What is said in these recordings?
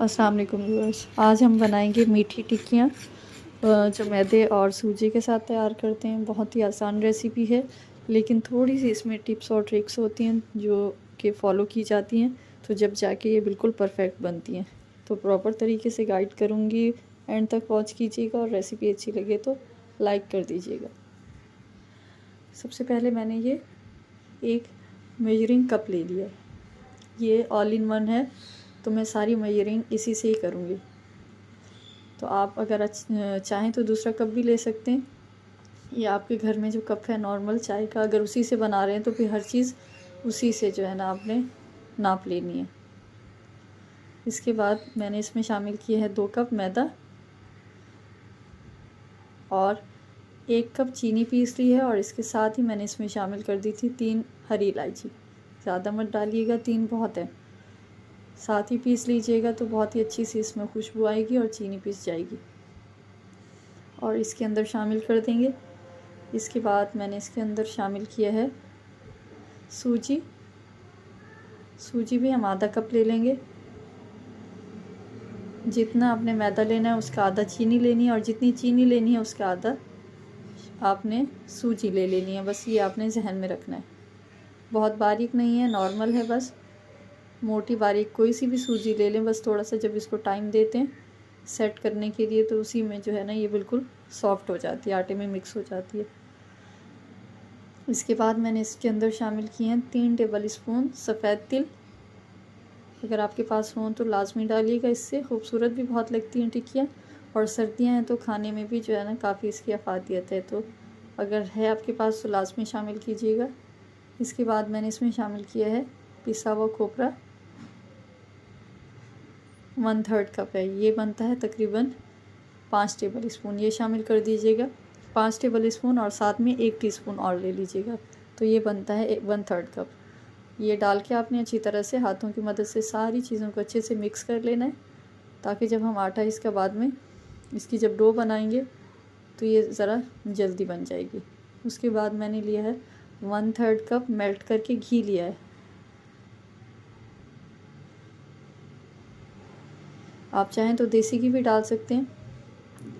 अस्सलाम वालेकुम व्यूअर्स। आज हम बनाएंगे मीठी टिक्कियाँ जो मैदे और सूजी के साथ तैयार करते हैं। बहुत ही आसान रेसिपी है, लेकिन थोड़ी सी इसमें टिप्स और ट्रिक्स होती हैं जो कि फ़ॉलो की जाती हैं, तो जब जाके ये बिल्कुल परफेक्ट बनती हैं। तो प्रॉपर तरीके से गाइड करूँगी, एंड तक वॉच कीजिएगा और रेसिपी अच्छी लगे तो लाइक कर दीजिएगा। सबसे पहले मैंने ये एक मेजरिंग कप ले लिया। ये ऑल इन वन है, तो मैं सारी मेजरिंग इसी से ही करूँगी। तो आप अगर चाहें तो दूसरा कप भी ले सकते हैं, या आपके घर में जो कप है नॉर्मल चाय का, अगर उसी से बना रहे हैं तो फिर हर चीज़ उसी से जो है ना आपने नाप लेनी है। इसके बाद मैंने इसमें शामिल किए हैं 2 कप मैदा और 1 कप चीनी पीस ली है, और इसके साथ ही मैंने इसमें शामिल कर दी थी 3 हरी इलायची। ज़्यादा मत डालिएगा, 3 बहुत है। साथ ही पीस लीजिएगा तो बहुत ही अच्छी सी इसमें खुशबू आएगी और चीनी पीस जाएगी। और इसके अंदर शामिल कर देंगे। इसके बाद मैंने इसके अंदर शामिल किया है सूजी। सूजी भी हम आधा कप ले लेंगे। जितना आपने मैदा लेना है उसका आधा चीनी लेनी है, और जितनी चीनी लेनी है उसका आधा आपने सूजी ले लेनी है। बस ये आपने जहन में रखना है। बहुत बारीक नहीं है, नॉर्मल है, बस मोटी बारीक कोई सी भी सूजी ले लें। बस थोड़ा सा जब इसको टाइम देते हैं सेट करने के लिए, तो उसी में जो है ना ये बिल्कुल सॉफ्ट हो जाती है, आटे में मिक्स हो जाती है। इसके बाद मैंने इसके अंदर शामिल किए हैं 3 टेबल स्पून सफ़ेद तिल। अगर आपके पास हों तो लाजमी डालिएगा, इससे खूबसूरत भी बहुत लगती हैं टिक्कियाँ, और सर्दियाँ हैं तो खाने में भी जो है ना काफ़ी इसकी अफादियत है, तो अगर है आपके पास तो लाजमी शामिल कीजिएगा। इसके बाद मैंने इसमें शामिल किया है पिसा हुआ खोपरा, 1/3 कप है। ये बनता है तकरीबन 5 टेबल स्पून, ये शामिल कर दीजिएगा 5 टेबल स्पून, और साथ में 1 टीस्पून और ले लीजिएगा, तो ये बनता है 1/3 कप। ये डाल के आपने अच्छी तरह से हाथों की मदद से सारी चीज़ों को अच्छे से मिक्स कर लेना है, ताकि जब हम आटा इसका बाद में इसकी जब डो बनाएंगे तो ये ज़रा जल्दी बन जाएगी। उसके बाद मैंने लिया है 1/3 कप मेल्ट करके घी लिया है। आप चाहें तो देसी घी भी डाल सकते हैं।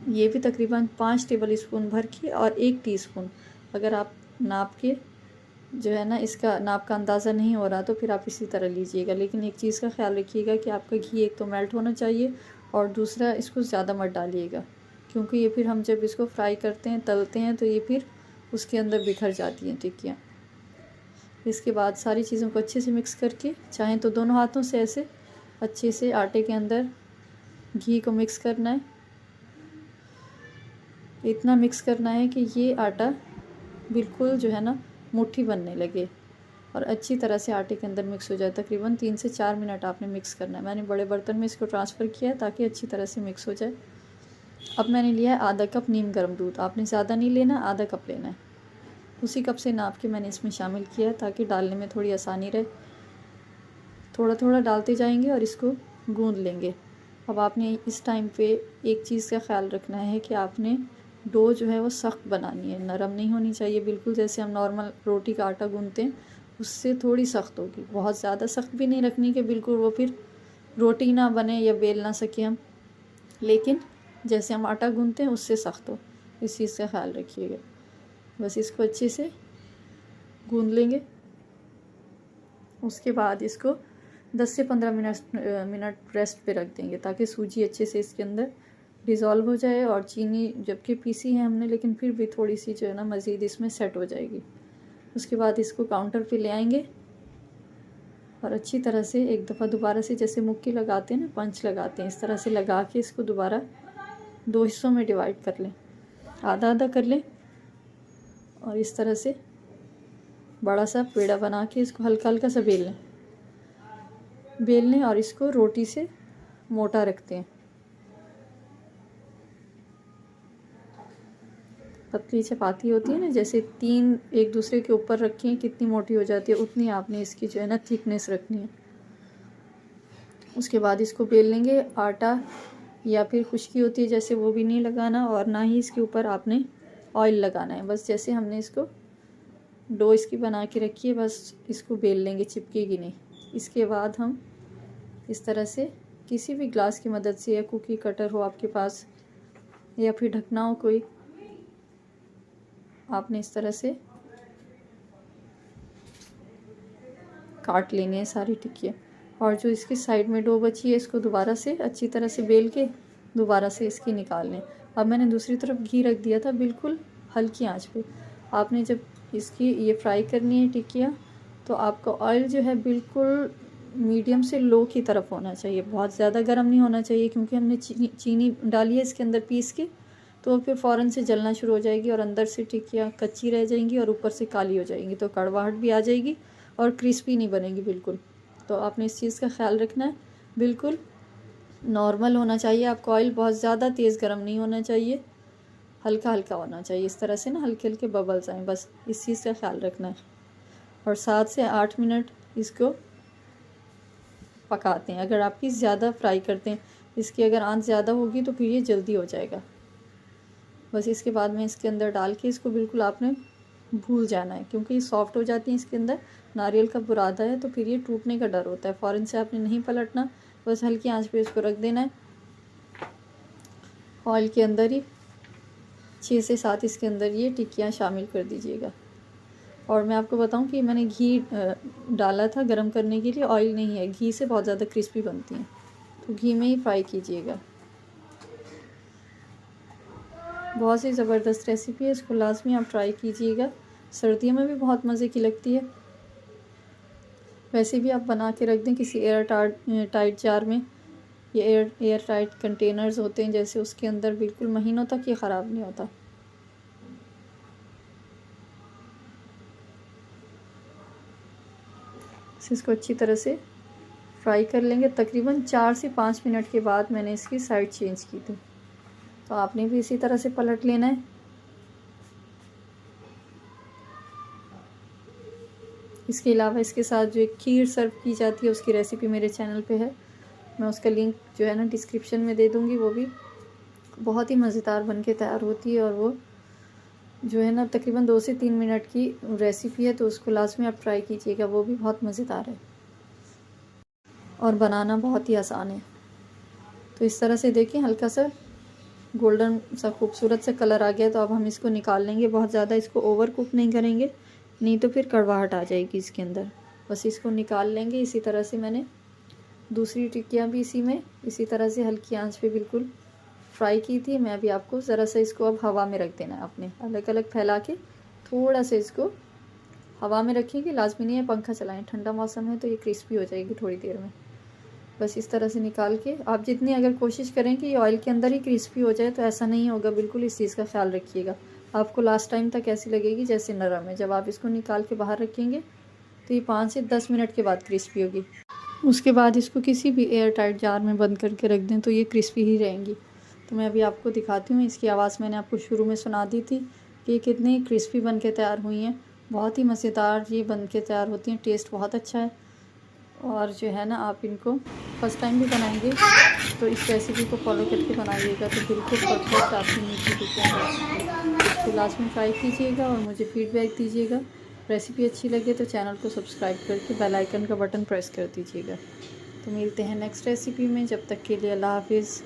ये भी तकरीबन 5 टेबल स्पून भर के, और 1 टीस्पून। अगर आप नाप के जो है ना इसका नाप का अंदाज़ा नहीं हो रहा तो फिर आप इसी तरह लीजिएगा, लेकिन एक चीज़ का ख्याल रखिएगा कि आपका घी एक तो मेल्ट होना चाहिए, और दूसरा इसको ज़्यादा मत डालिएगा, क्योंकि ये फिर हम जब इसको फ्राई करते हैं तलते हैं तो ये फिर उसके अंदर बिखर जाती हैं टिक्कियाँ। इसके बाद सारी चीज़ों को अच्छे से मिक्स करके, चाहें तो दोनों हाथों से ऐसे अच्छे से आटे के अंदर घी को मिक्स करना है। इतना मिक्स करना है कि ये आटा बिल्कुल जो है ना मुट्ठी बनने लगे और अच्छी तरह से आटे के अंदर मिक्स हो जाए। तकरीबन 3 से 4 मिनट आपने मिक्स करना है। मैंने बड़े बर्तन में इसको ट्रांसफ़र किया है ताकि अच्छी तरह से मिक्स हो जाए। अब मैंने लिया है आधा कप नीम गर्म दूध। आपने ज़्यादा नहीं लेना, आधा कप लेना है। उसी कप से नाप के मैंने इसमें शामिल किया है ताकि डालने में थोड़ी आसानी रहे। थोड़ा थोड़ा डालते जाएंगे और इसको गूँध लेंगे। अब आपने इस टाइम पे एक चीज़ का ख्याल रखना है कि आपने डो जो है वो सख्त बनानी है, नरम नहीं होनी चाहिए। बिल्कुल जैसे हम नॉर्मल रोटी का आटा गूँधते हैं उससे थोड़ी सख्त होगी। बहुत ज़्यादा सख्त भी नहीं रखनी कि बिल्कुल वो फिर रोटी ना बने या बेल ना सके हम, लेकिन जैसे हम आटा गूँधते हैं उससे सख्त हो, इस चीज़ का ख्याल रखिएगा। बस इसको अच्छे से गूँध लेंगे। उसके बाद इसको 10 से 15 मिनट रेस्ट पे रख देंगे ताकि सूजी अच्छे से इसके अंदर डिज़ोल्व हो जाए, और चीनी जबकि पीसी है हमने लेकिन फिर भी थोड़ी सी जो है ना मज़ीद इसमें सेट हो जाएगी। उसके बाद इसको काउंटर पे ले आएंगे और अच्छी तरह से एक दफ़ा दोबारा से जैसे मुक्की लगाते हैं ना, पंच लगाते हैं, इस तरह से लगा के इसको दोबारा 2 हिस्सों में डिवाइड कर लें, आधा आधा कर लें, और इस तरह से बड़ा सा पेड़ा बना के इसको हल्का हल्का सा बेल लें और इसको रोटी से मोटा रखते हैं। पतली चपाती होती है ना, जैसे 3 एक दूसरे के ऊपर रखी हैं, कितनी मोटी हो जाती है उतनी आपने इसकी जो है ना थिकनेस रखनी है। उसके बाद इसको बेल लेंगे। आटा या फिर खुश्की होती है जैसे वो भी नहीं लगाना, और ना ही इसके ऊपर आपने ऑयल लगाना है। बस जैसे हमने इसको डो इसकी बना के रखी है, बस इसको बेल लेंगे, चिपकेगी नहीं। इसके बाद हम इस तरह से किसी भी ग्लास की मदद से, या कुकी कटर हो आपके पास या फिर ढकना हो कोई, आपने इस तरह से काट लेनी है सारी टिक्कियाँ। और जो इसकी साइड में डो बची है इसको दोबारा से अच्छी तरह से बेल के दोबारा से इसकी निकाल लें। अब मैंने दूसरी तरफ घी रख दिया था बिल्कुल हल्की आंच पे। आपने जब इसकी ये फ्राई करनी है टिक्कियाँ, तो आपका ऑयल जो है बिल्कुल मीडियम से लो की तरफ होना चाहिए, बहुत ज़्यादा गर्म नहीं होना चाहिए, क्योंकि हमने चीनी डाली है इसके अंदर पीस के, तो फिर फ़ौरन से जलना शुरू हो जाएगी और अंदर से टिक्कियाँ कच्ची रह जाएंगी और ऊपर से काली हो जाएंगी, तो कड़वाहट भी आ जाएगी और क्रिस्पी नहीं बनेगी बिल्कुल। तो आपने इस चीज़ का ख्याल रखना है। बिल्कुल नॉर्मल होना चाहिए आपका ऑयल, बहुत ज़्यादा तेज़ गर्म नहीं होना चाहिए, हल्का हल्का होना चाहिए। इस तरह से ना हल्के हल्के बबल्स आएँ, बस इस चीज़ का ख्याल रखना है। और 7 से 8 मिनट इसको पकाते हैं। अगर आपकी ज़्यादा फ्राई करते हैं, इसकी अगर आंच ज़्यादा होगी तो फिर ये जल्दी हो जाएगा। बस इसके बाद में इसके अंदर डाल के इसको बिल्कुल आपने भूल जाना है, क्योंकि ये सॉफ्ट हो जाती है। इसके अंदर नारियल का बुरादा है तो फिर ये टूटने का डर होता है। फ़ौरन से आपने नहीं पलटना, बस हल्की आंच पे इसको रख देना है। ऑयल के अंदर ही 6 से 7 इसके अंदर ये टिक्कियाँ शामिल कर दीजिएगा। और मैं आपको बताऊं कि मैंने घी डाला था गरम करने के लिए, ऑयल नहीं है। घी से बहुत ज़्यादा क्रिस्पी बनती हैं, तो घी में ही फ्राई कीजिएगा। बहुत ही ज़बरदस्त रेसिपी है, इसको लाजमी आप ट्राई कीजिएगा। सर्दियों में भी बहुत मज़े की लगती है। वैसे भी आप बना के रख दें किसी टाइट जार में, ये एयर टाइट कंटेनर्स होते हैं जैसे, उसके अंदर बिल्कुल महीनों तक ये ख़राब नहीं होता। इसको अच्छी तरह से फ्राई कर लेंगे। तकरीबन 4 से 5 मिनट के बाद मैंने इसकी साइड चेंज की थी, तो आपने भी इसी तरह से पलट लेना है। इसके अलावा इसके साथ जो एक खीर सर्व की जाती है उसकी रेसिपी मेरे चैनल पे है, मैं उसका लिंक जो है ना डिस्क्रिप्शन में दे दूँगी। वो भी बहुत ही मज़ेदार बन के तैयार होती है, और वो जो है ना तकरीबन 2 से 3 मिनट की रेसिपी है, तो उसको लाजमी आप ट्राई कीजिएगा, वो भी बहुत मज़ेदार है और बनाना बहुत ही आसान है। तो इस तरह से देखिए हल्का सा गोल्डन सा खूबसूरत सा कलर आ गया, तो अब हम इसको निकाल लेंगे। बहुत ज़्यादा इसको ओवर कुक नहीं करेंगे, नहीं तो फिर कड़वाहट आ जाएगी इसके अंदर। बस इसको निकाल लेंगे। इसी तरह से मैंने दूसरी टिक्कियाँ भी इसी तरह से हल्की आंच पे बिल्कुल फ्राई की थी। मैं अभी आपको ज़रा सा इसको अब हवा में रख देना है, आपने अलग अलग फैला के थोड़ा सा इसको हवा में रखेंगे। लाजमी नहीं है पंखा चलाएं, ठंडा मौसम है तो ये क्रिस्पी हो जाएगी थोड़ी देर में। बस इस तरह से निकाल के आप जितनी अगर कोशिश करें कि ये ऑयल के अंदर ही क्रिस्पी हो जाए तो ऐसा नहीं होगा, बिल्कुल इस चीज़ का ख्याल रखिएगा। आपको लास्ट टाइम तक ऐसी लगेगी जैसे नरम है। जब आप इसको निकाल के बाहर रखेंगे तो ये 5 से 10 मिनट के बाद क्रिस्पी होगी। उसके बाद इसको किसी भी एयर टाइट जार में बंद करके रख दें तो ये क्रिस्पी ही रहेंगी। तो मैं अभी आपको दिखाती हूँ। इसकी आवाज़ मैंने आपको शुरू में सुना दी थी कि कितनी क्रिस्पी बन के तैयार हुई हैं। बहुत ही मज़ेदार ये बन के तैयार होती हैं, टेस्ट बहुत अच्छा है। और जो है ना आप इनको फर्स्ट टाइम भी बनाएंगे तो इस रेसिपी को फॉलो करके बनाइएगा, तो बिल्कुल परफेक्ट आपकी मीठी टिक्कियाँ। तो लास्ट में ट्राई कीजिएगा और मुझे फीडबैक दीजिएगा। रेसिपी अच्छी लगे तो चैनल को सब्सक्राइब करके बेल आइकन का बटन प्रेस कर दीजिएगा। तो मिलते हैं नेक्स्ट रेसिपी में, जब तक के लिए अल्लाह हाफिज़।